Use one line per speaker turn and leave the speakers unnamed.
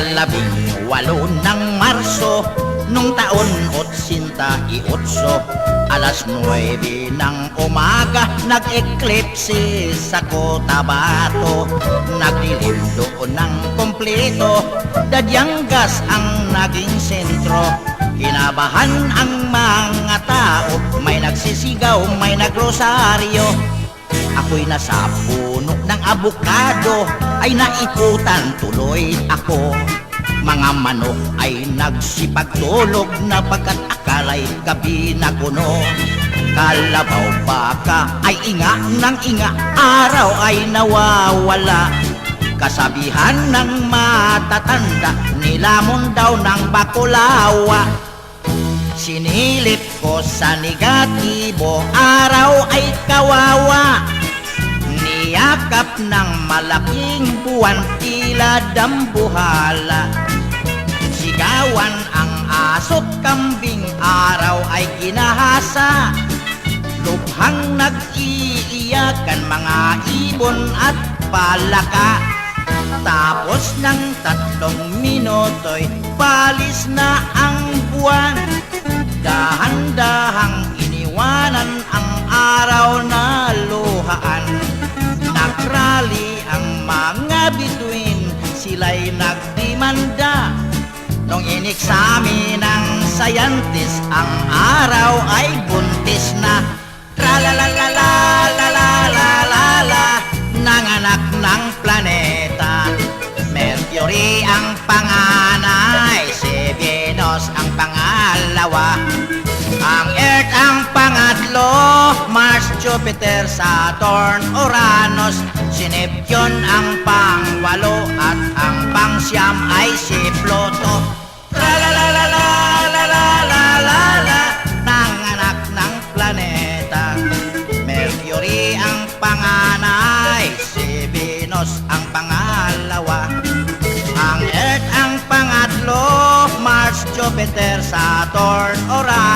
ika-18 ng Marso nung taon 88, alas 9 ng umaga, nag-eclipse sa Cotabato. Nagdilim doon ng kompleto, Dadyanggas ang naging sentro. Kinabahan ang mga tao, may nagsisigaw, may nagrosaryo. Ako'y nasa puno ng abukado, ay naikutan tuloy ako. Mga manok ay nagsipagtulog na pagkat akala'y gabi na kuno. Kalabaw baka ay inga ng inga, araw ay nawawala. Kasabihan ng matatanda, nilamon daw ng bakulawa. Sinilip ko sa negatibo, araw ay kawawa. Niyakap ng malaking buwan, tila dambuhala. Sigawan ang aso't kambing, araw ay ginahasa. Lubhang nag-iiyakan mga ibon at palaka. Tapos ng 3 minuto'y palis na ang buwan. Dahan-dahang iniwanan ang araw na luhaan. Nagrally ang mga bituin, sila'y nagdimanda. Nung iniksamin ng scientist, ang araw ay buntis na. Tra-la-la-la-la-la-la-la-la, nanganak ng planeta. Mercury ang panganay, si Venus ang pangalawa. Ang Earth ang pangatlo, Mars, Jupiter, Saturn, Uranus. Si Neptune ang pangwalo at ang pangsyam ay si Pluto. Tra-la-la-la-la-la-la-la-la, nanganak ng planeta. Mercury ang panganay, si Venus ang pangalawa. Ang Earth ang pangatlo, Mars, Jupiter, Saturn, Uranus.